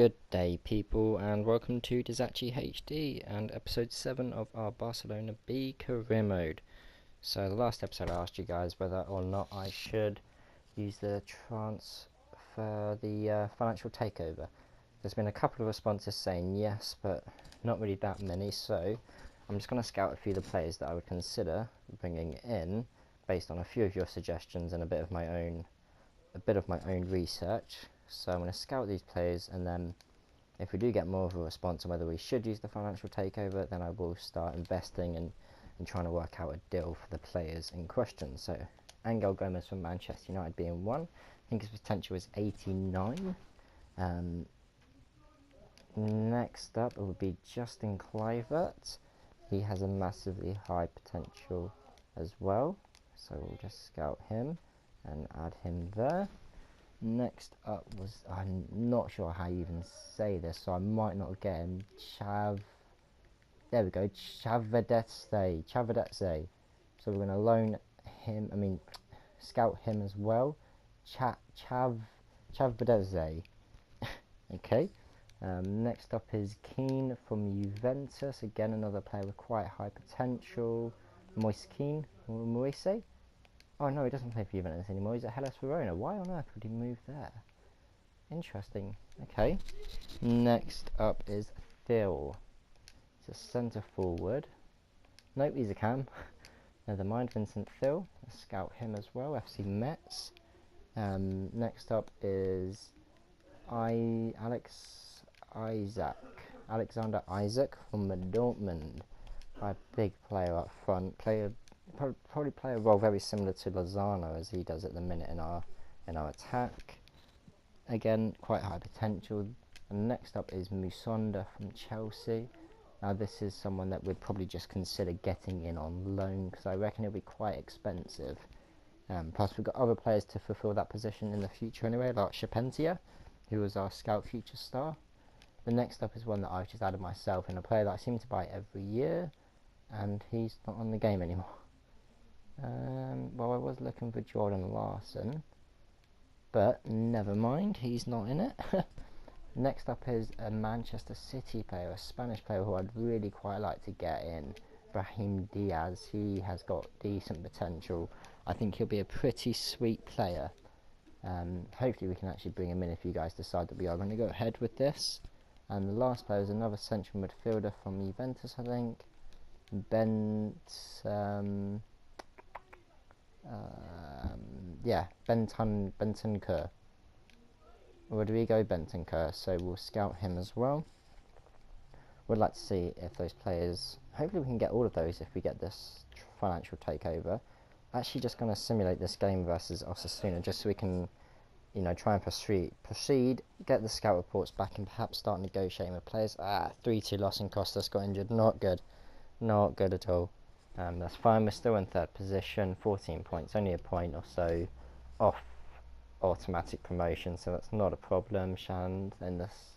Good day, people, and welcome to Dizachi HD and episode 7 of our Barcelona B career mode. So the last episode I asked you guys whether or not I should use the financial takeover. There's been a couple of responses saying yes, but not really that many, so I'm just going to scout a few of the players that I would consider bringing in based on a few of your suggestions and a bit of my own research. So I'm going to scout these players, and then if we do get more of a response on whether we should use the financial takeover, then I will start investing and trying to work out a deal for the players in question. So Angel Gomez from Manchester United being one. I think his potential is 89. Next up it would be Justin Kluivert. He has a massively high potential as well, so we'll just scout him and add him there. Next up was, I'm not sure how you even say this, so I might not get him. There we go, Chavadetse. So we're going to scout him as well. Chavadetse. Okay. Next up is Keane from Juventus. Again, another player with quite high potential. Moise. Oh no, he doesn't play for Juventus anymore. He's at Hellas Verona. Why on earth would he move there? Interesting. Okay. Next up is Phil. He's a centre forward. Nope, he's a cam. Never mind. Vincent Phil. Let's scout him as well. FC Metz. Next up is Alexander Isaac from Dortmund. A big player up front. Probably play a role very similar to Lozano as he does at the minute in our attack. Again, quite high potential. And next up is Musonda from Chelsea. Now this is someone that we'd probably just consider getting in on loan, because I reckon it'll be quite expensive. Plus we've got other players to fulfill that position in the future anyway, like Shapentia, who was our scout future star. The next up is one that I've just added myself, in a player that I seem to buy every year, and he's not on the game anymore. Well, I was looking for Jordan Larson, but never mind, he's not in it. Next up is a Manchester City player, a Spanish player who I'd really quite like to get in, Brahim Diaz. He has got decent potential. I think he'll be a pretty sweet player. Hopefully we can actually bring him in if you guys decide that we are going to go ahead with this. And the last player is another central midfielder from Juventus, I think. Bentancur. Rodrigo Bentancur, so we'll scout him as well. Would like to see if those players, hopefully we can get all of those if we get this financial takeover. Actually just going to simulate this game versus Osasuna just so we can, try and proceed, get the scout reports back and perhaps start negotiating with players. 3-2 loss and Costas got injured, not good at all. That's fine, we're still in third position, 14 points, only a point or so off automatic promotion, so that's not a problem. Shand in this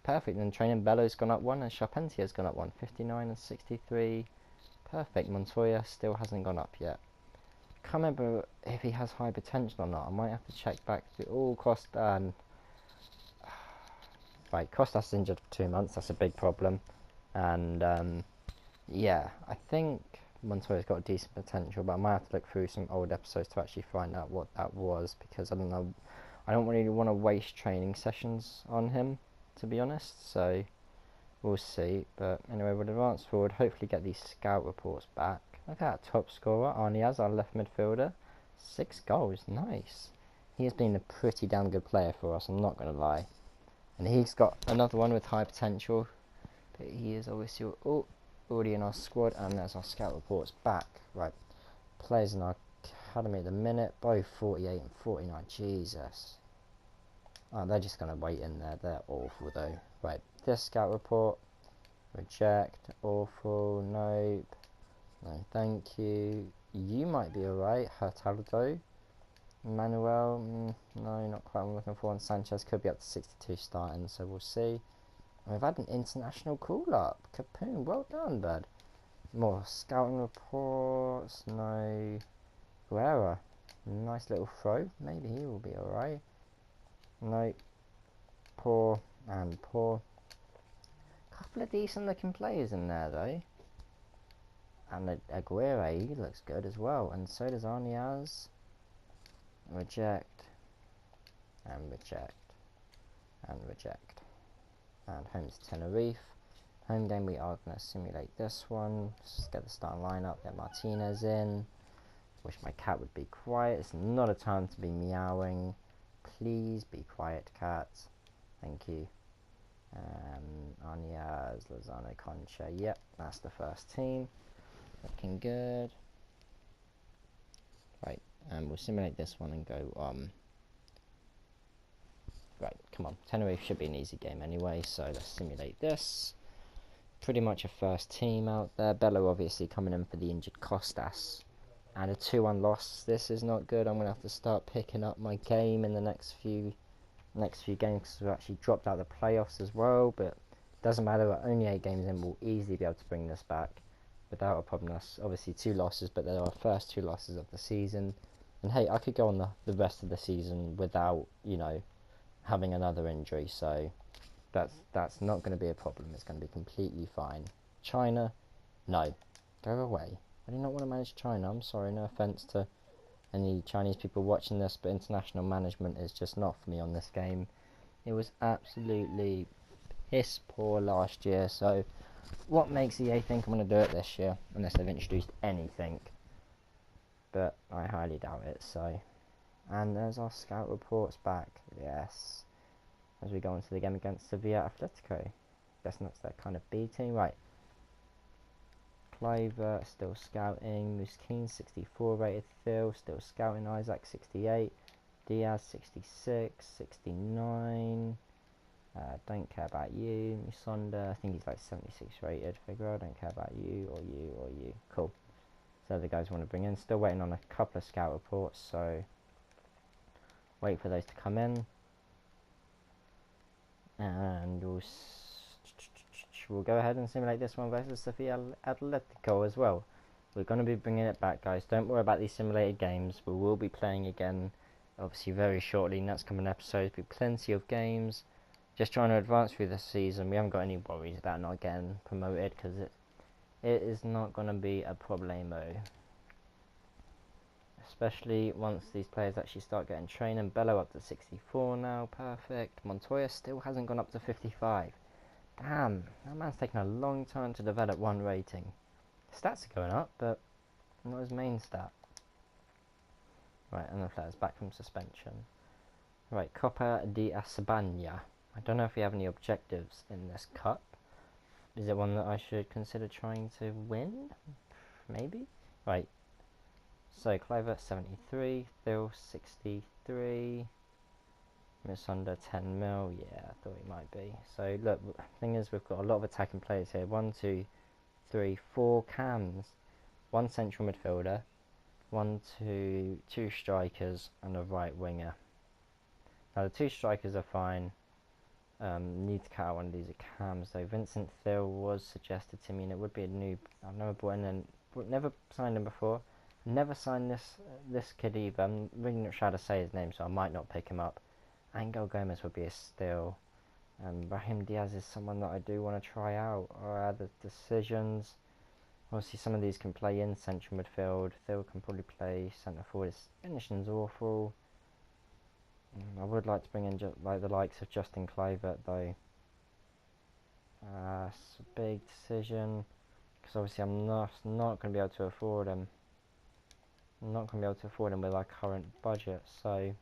perfect, and training Bello's gone up 1 and Charpentier's gone up 1, 59 and 63, perfect. Montoya still hasn't gone up yet. Can't remember if he has high potential or not. I might have to check back to Costa. Right, Costas injured for 2 months, that's a big problem. And yeah, I think Montoya's got decent potential, but I might have to look through some old episodes to actually find out what that was, because I don't know, I don't really want to waste training sessions on him, to be honest, so we'll see. But anyway, we'll advance forward, hopefully get these scout reports back. Look at that top scorer, Arniaz, our left midfielder, 6 goals, nice. He has been a pretty damn good player for us, I'm not going to lie. And he's got another one with high potential, but he is obviously already in our squad. And there's our scout reports back. Right, players in our academy at the minute, both 48 and 49. Jesus. Oh, they're just going to wait in there. They're awful though. Right, this scout report, reject, awful, nope, no thank you. You might be alright, Hurtado. Manuel, no, not quite what I'm looking for. And Sanchez could be up to 62 starting, so we'll see. And we've had an international call-up. Capoon, well done, bud. More scouting reports, no. Guerra, nice little throw. Maybe he will be alright. No. Poor. and poor. Couple of decent looking players in there though. And Aguirre, he looks good as well, and so does Arniaz. Reject, and reject, and reject. And home to Tenerife. Home game, we are going to simulate this one. Just get the starting lineup, get Martinez in. Wish my cat would be quiet. It's not a time to be meowing. Please be quiet, cat. Thank you. Arniaz, Lozano, Concha. Yep, that's the first team. Looking good. Right, and we'll simulate this one and go, right, come on. Tenerife should be an easy game anyway, so let's simulate this. Pretty much a first team out there. Bello obviously coming in for the injured Costas. And a 2-1 loss. This is not good. I'm going to have to start picking up my game in the next few games, because we've actually dropped out of the playoffs as well. But it doesn't matter. We're only 8 games in. We'll easily be able to bring this back without a problem. That's obviously 2 losses, but they're our first 2 losses of the season. And hey, I could go on the rest of the season without, you know, having another injury. So that's not going to be a problem. It's going to be completely fine. China, no, go away. I do not want to manage China. I'm sorry, no offense to any Chinese people watching this, but international management is just not for me on this game. It was absolutely piss poor last year. So what makes EA think I'm going to do it this year, unless they've introduced anything? But I highly doubt it. So, and there's our scout reports back. Yes. As we go into the game against Sevilla Atletico. Guessing that's their kind of B team. Right. Cliver still scouting. Muskin 64 rated. Phil still scouting. Isaac 68. Diaz 66. 69. Don't care about you. Musonda, I think he's like 76 rated. Figueroa, don't care about you or you or you. Cool. So the guys want to bring in. Still waiting on a couple of scout reports. So wait for those to come in. And we'll go ahead and simulate this one versus Sevilla Atletico as well. We're going to be bringing it back, guys. Don't worry about these simulated games. We will be playing again, obviously, very shortly. Next coming episodes, be plenty of games. Just trying to advance through the season. We haven't got any worries about not getting promoted, because it is not going to be a problemo. Especially once these players actually start getting training. Bello up to 64 now, perfect. Montoya still hasn't gone up to 55. Damn, that man's taken a long time to develop 1 rating. Stats are going up, but not his main stat. Right, and the player's back from suspension. Right, Copa de España. I don't know if we have any objectives in this cup. Is it one that I should consider trying to win? Maybe? Right. So, Cliver 73, Phil 63, Miss under 10 mil, yeah, I thought he might be. So, look, the thing is, we've got a lot of attacking players here. 1, 2, 3, 4 cams, 1 central midfielder, 1, 2, 2 strikers, and a right winger. Now, the 2 strikers are fine. Need to cut out one of these cams, though. Vincent Thiel was suggested to me, and it would be a new. I've never brought in, never signed him before. Never signed this kid either. I'm really not sure how to say his name, so I might not pick him up. Angel Gomez would be a steal. Brahim Diaz is someone that I do want to try out. Or other decisions. Obviously, some of these can play in central midfield. Thiel can probably play centre forward. His finishing's awful. I would like to bring in like the likes of Justin Kluivert, though. It's a big decision, because obviously I'm not going to be able to afford him. I'm not going to be able to afford him with our current budget, so.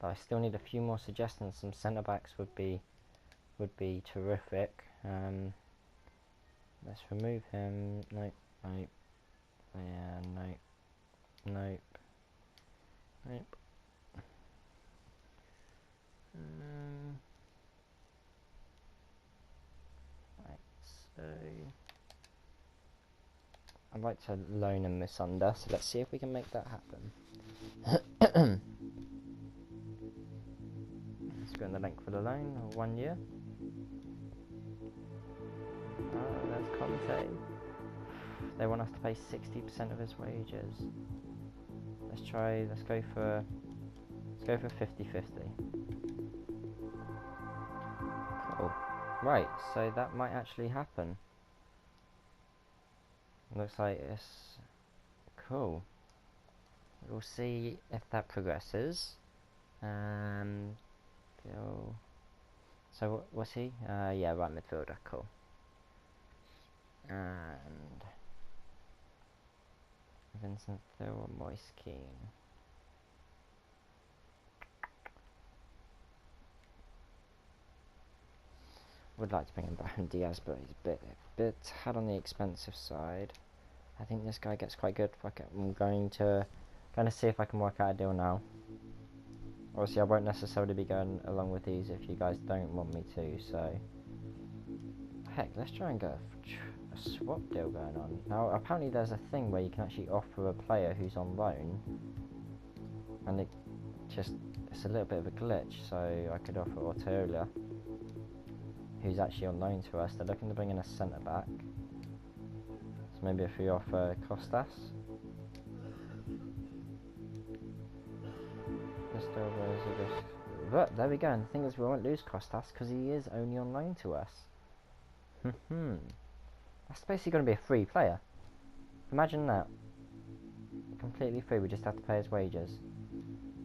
But I still need a few more suggestions. Some centre backs would be terrific. Let's remove him. Nope, nope. Yeah, nope, nope, nope. Right, so I'd like to loan him this under, so let's see if we can make that happen. Let's go in the link for the loan, 1 year. Oh, there's Conte. They want us to pay 60% of his wages. Let's go for 50-50. Right, so that might actually happen. Looks like it's cool. We'll see if that progresses. Bill. So what's he? Yeah, right midfielder. Cool. And Vincent Thill or Moise Keane. Would like to bring in Brahim Diaz, but he's a bit hard on the expensive side. I think this guy gets quite good. I'm going to see if I can work out a deal now. Obviously, I won't necessarily be going along with these if you guys don't want me to. So, heck, let's try and get a swap deal going on. Now, apparently, there's a thing where you can actually offer a player who's on loan, and it's a little bit of a glitch. So, I could offer Orteola, who's actually on loan to us. They're looking to bring in a centre back. So maybe if we offer Costas. But there we go, and the thing is we won't lose Costas because he is only on loan to us. That's basically going to be a free player. Imagine that. Completely free, we just have to pay his wages.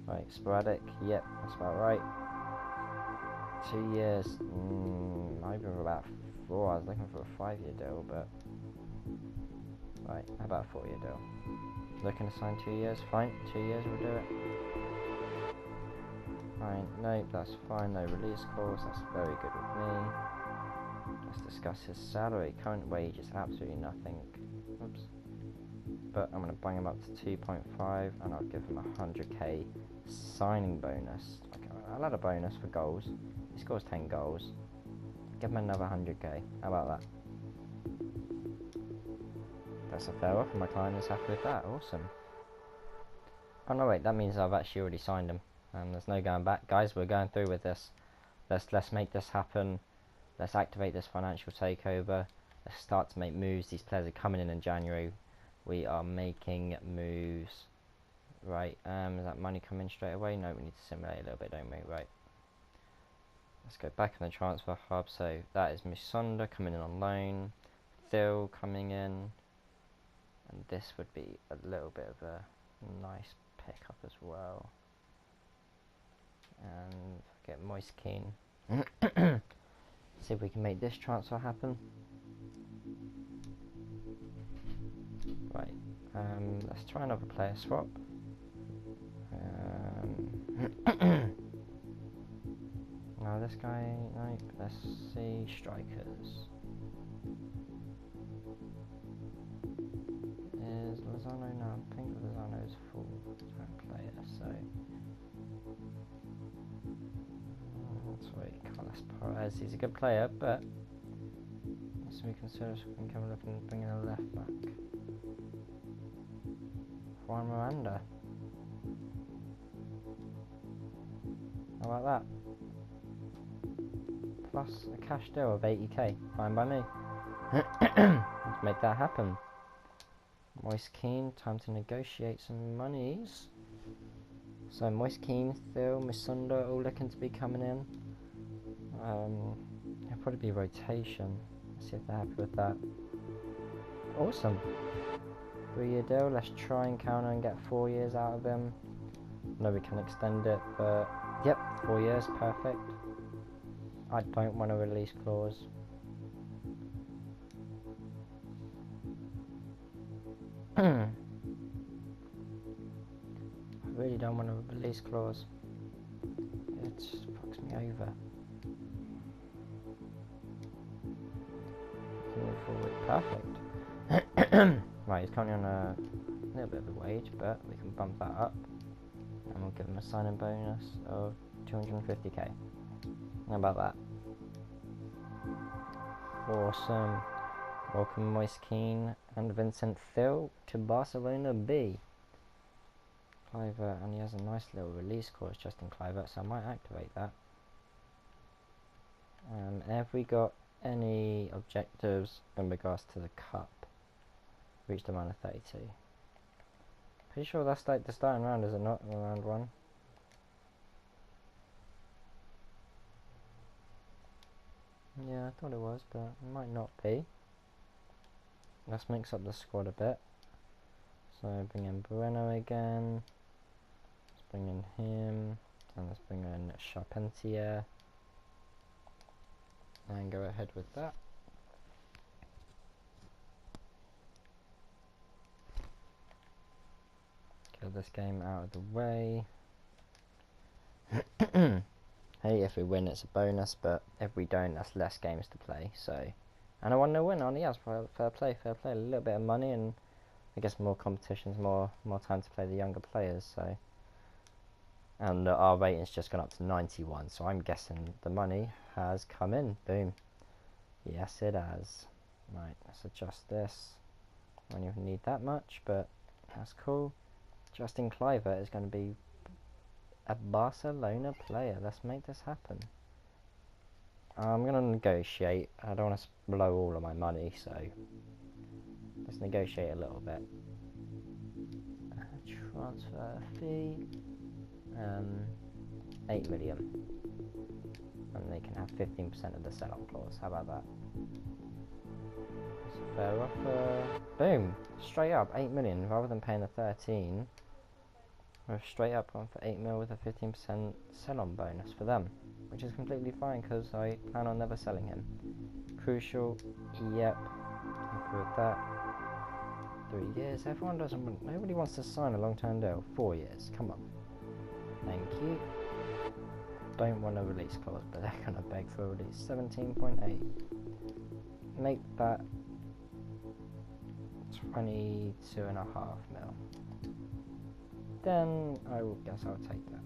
Right, sporadic, yep, that's about right. 2 years, maybe about 4, I was looking for a 5-year deal, but... Right, how about a 4-year deal? Looking to sign 2 years, fine, 2 years, we'll do it. Fine, no, that's fine, no release clause, that's very good with me. Let's discuss his salary. Current wage is absolutely nothing. Oops. But I'm going to bring him up to 2.5 and I'll give him a 100k signing bonus. Okay, I'll add a bonus for goals. He scores 10 goals. Give him another 100k. How about that? That's a fair offer. My client is happy with that. Awesome. Oh no, wait, that means I've actually already signed him. There's no going back. Guys, we're going through with this. Let's make this happen. Let's activate this financial takeover. Let's start to make moves. These players are coming in January. We are making moves. Right, is that money coming straight away? No, we need to simulate a little bit, don't we? Right. Let's go back in the transfer hub. So that is Musonda coming in on loan. Thill coming in. And this would be a little bit of a nice pickup as well. And get Moise Keane. See if we can make this transfer happen. Right, let's try another player swap. Now this guy, no, let's see, strikers. Is Lozano? No, I think Lozano is full-time player, so... Let's wait, Carlos Perez, he's a good player, but... So we consider if we can come up and bring in a left back. Juan Miranda. How about that? Plus a cash deal of 80k. Fine by me. Let's make that happen. Moise Keane, time to negotiate some monies. So Moise Keane, Thill, Musonda all looking to be coming in. It'll probably be rotation. Let's see if they're happy with that. Awesome. 3-year deal. Let's try and counter and get 4 years out of him. No, we can extend it, but yep, 4 years, perfect. I don't want a release clause. I really don't want a release clause. It just fucks me over. Move forward, perfect. Right, he's currently on a little bit of a wage, but we can bump that up. And we'll give him a signing bonus of 250k. How about that? Awesome. Welcome Moise Keane and Vincent Thill to Barcelona B. Clivert, and he has a nice little release clause just in Clivert, so I might activate that. Have we got any objectives in regards to the cup? Reached a man of 32. Pretty sure that's like the starting round, is it not? Round 1. Yeah, I thought it was, but it might not be. Let's mix up the squad a bit. So bring in Bueno again. Let's bring in him. And let's bring in Charpentier. And go ahead with that. Get this game out of the way. Hey, if we win it's a bonus, but if we don't that's less games to play, so. And I want to win on, yes, fair play, a little bit of money and I guess more competitions, more time to play the younger players, so. And our rating's just gone up to 91, so I'm guessing the money has come in. Boom. Yes, it has. Right, let's adjust this. I don't even need that much, but that's cool. Justin Kluivert is going to be a Barcelona player. Let's make this happen. I'm going to negotiate. I don't want to blow all of my money, so let's negotiate a little bit. Transfer fee. 8 million. And they can have 15% of the sell-on clause. How about that? That's a fair offer. Boom! Straight up, 8 million. Rather than paying the 13, we're straight up going for 8 mil with a 15% sell-on bonus for them. Which is completely fine because I plan on never selling him. Crucial, yep. Happy with that. 3 years. Everyone doesn't want, nobody wants to sign a long-term deal. 4 years. Come on. Thank you. Don't want a release clause, but they're gonna beg for a release. 17.8. Make that 22.5 mil. Then I will guess I'll take that.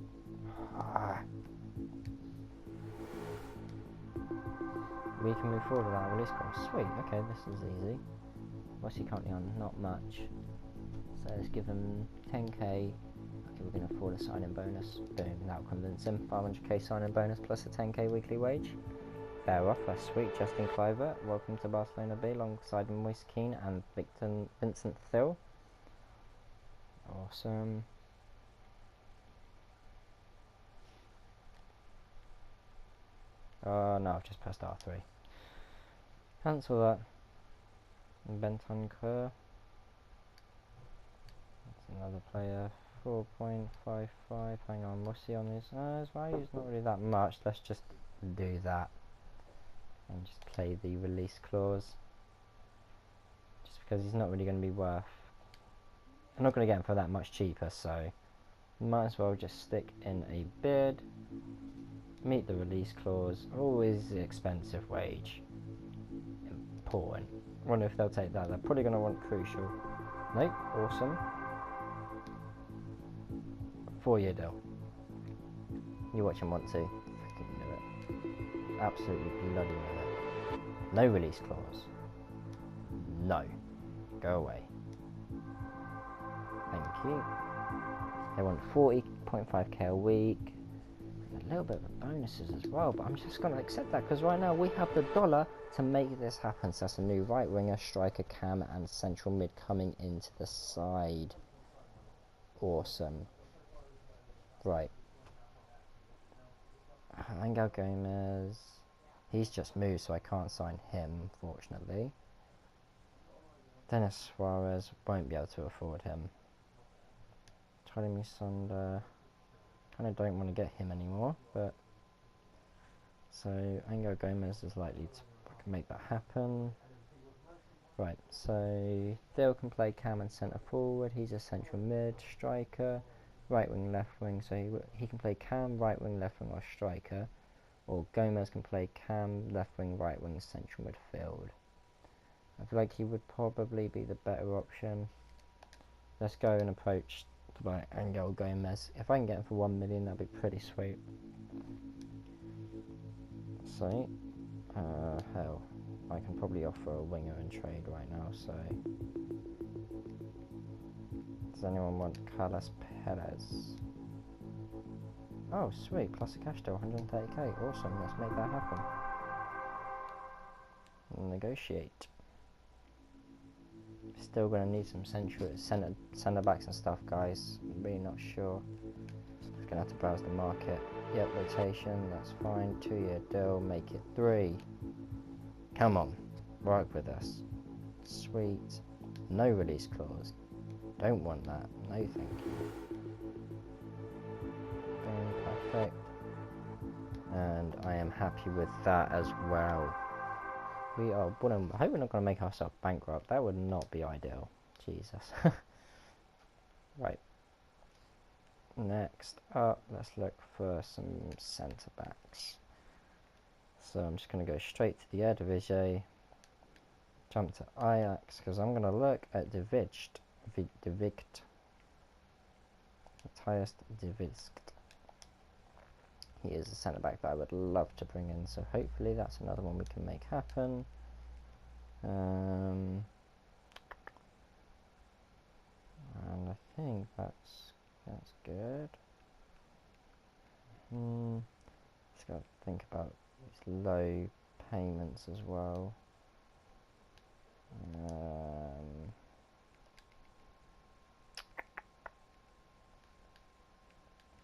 We can move forward without a release clause. Sweet. Okay, this is easy. What's he currently on? Not much. So let's give him 10k. Okay, we're going to afford a sign-in bonus. Boom, that'll convince him. 500k sign-in bonus plus a 10k weekly wage. Fair offer, sweet. Justin Kluivert, welcome to Barcelona B, alongside Moise Keane and Vincent Thill. Awesome. No, I've just pressed R3. Cancel that. Benton Kerr. That's another player. 4.55. Hang on, what's he on his? His value's not really that much. Let's just do that and just play the release clause. Just because he's not really going to be worth. I'm not going to get him for that much cheaper, so might as well just stick in a bid. Meet the release clause. Always the expensive wage. Important. Wonder if they'll take that. They're probably going to want crucial. Nope. Awesome. 4-year deal. You watch and want to. Freaking knew it. Absolutely bloody knew it. No release clause. No. Go away. Thank you. They want 40.5k a week. A little bit of bonuses as well, but I'm just going to accept that because right now we have the dollar to make this happen. So that's a new right winger, striker, cam, and central mid coming into the side. Awesome. Right. Angel Gomez. He's just moved, so I can't sign him, unfortunately. Dennis Suarez, won't be able to afford him. Charlie Musonda. Kind of don't want to get him anymore, but so Angel Gomez is likely to make that happen. Right, so Thiel can play cam and centre forward. He's a central mid striker, right wing, left wing. So he can play cam, right wing, left wing, or striker. Or Gomez can play cam, left wing, right wing, central midfield. I feel like he would probably be the better option. Let's go and approach by Angel Gomez. If I can get him for 1 million, that'd be pretty sweet. So, hell, I can probably offer a winger and trade right now. So, does anyone want Carlos Perez? Oh, sweet, plus a cash deal, 130k. Awesome, let's make that happen. Negotiate. Still gonna need some centre backs and stuff, guys. I'm really not sure. Gonna have to browse the market. Yep, rotation, that's fine. 2-year deal, make it 3. Come on, work with us. Sweet. No release clause. Don't want that. No thank you. Boom, perfect. And I am happy with that as well. We are, I hope we're not going to make ourselves bankrupt. That would not be ideal. Jesus. Right. Next up, let's look for some centre backs. So I'm just going to go straight to the Eredivisie. Jump to Ajax, because I'm going to look at De Ligt. Matthias De Ligt. He is a centre back that I would love to bring in, so hopefully that's another one we can make happen. And I think that's good. Just got to think about these low payments as well.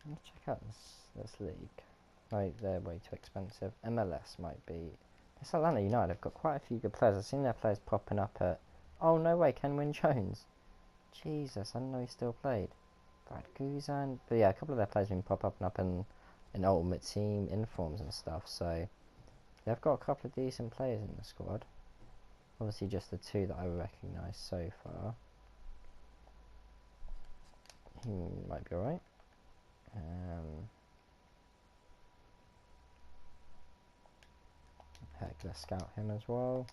Let's check out this league. No, they're way too expensive. MLS might be. This Atlanta United have got quite a few good players. I've seen their players popping up at. Oh no way, Kenwyn Jones. Jesus, I didn't know he still played. Brad Guzan. But yeah, a couple of their players have been popping up in Ultimate Team informs and stuff. So they've got a couple of decent players in the squad. Obviously, just the 2 that I recognise so far. He might be alright. Heck, let's scout him as well.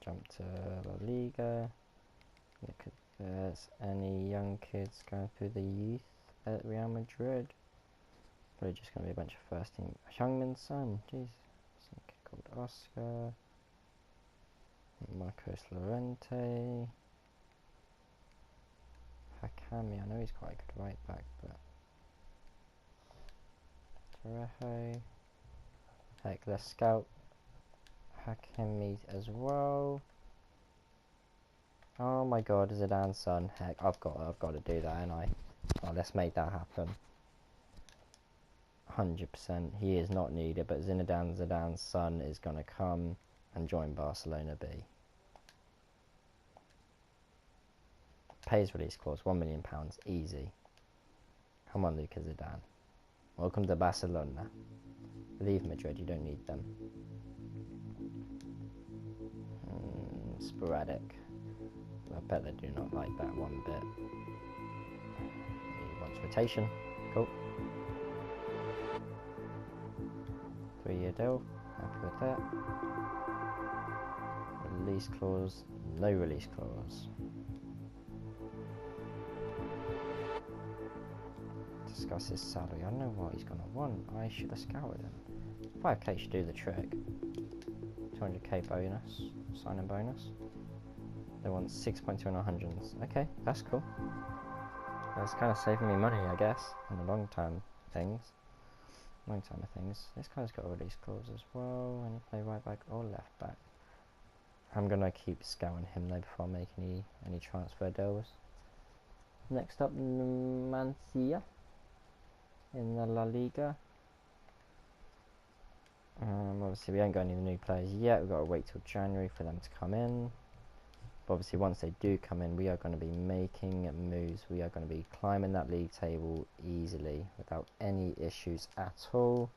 Jump to La Liga. Look if there's any young kids going through the youth at Real Madrid. Probably just going to be a bunch of first team. Youngman's son, jeez. Some kid called Oscar. Marcos Llorente. Hakami, I know he's quite a good right back, but Torrejo. Heck, let's scout Hakimi as well. Oh my god, Zidane's son. Heck, I've got to do that, and oh, let's make that happen. 100%. He is not needed, but Zidane's son is gonna come and join Barcelona B. Pays release clause, £1 million, easy. Come on, Lucas Zidane. Welcome to Barcelona. Leave Madrid, you don't need them. Sporadic. I bet they do not like that one bit. He wants rotation. Cool. 3-year deal. Happy with that. Release clause. No release clause. Discuss his salary. I don't know what he's going to want. I should have scouted him. 5k should do the trick. 200k bonus. Signing bonus. They want 6.2 and 100s. Okay, that's cool. That's kind of saving me money, I guess, in the long term things. This guy's got a release clause as well. And he play right back or left back. I'm gonna keep scouting him though before I make any transfer deals. Next up, Numancia in the La Liga. Obviously we ain't got any new players yet. We've got to wait till January for them to come in. But obviously once they do come in, we are going to be making moves. We are going to be climbing that league table easily without any issues at all.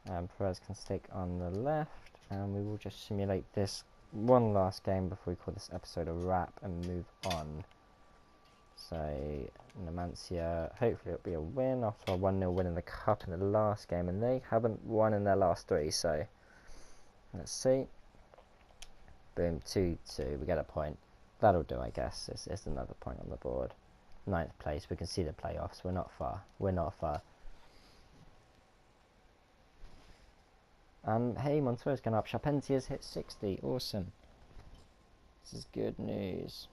Perez can stick on the left, and we will just simulate this one last game before we call this episode a wrap and move on. So Numancia, hopefully it'll be a win after a 1-0 win in the cup in the last game, and they haven't won in their last 3, so let's see. Boom, 2-2, we get a point. That'll do, I guess. It's another point on the board. 9th place, we can see the playoffs. We're not far. Hey, Montoya's gone up. Charpentier's hit 60. Awesome. This is good news.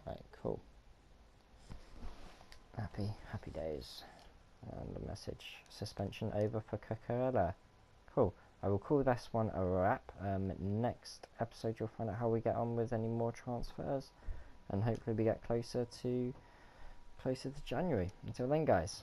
Right, cool. Happy days. And a message. Suspension over for Cucurella. Cool. I will call this one a wrap. Next episode you'll find out how we get on with any more transfers, and hopefully we get closer to January. Until then, guys.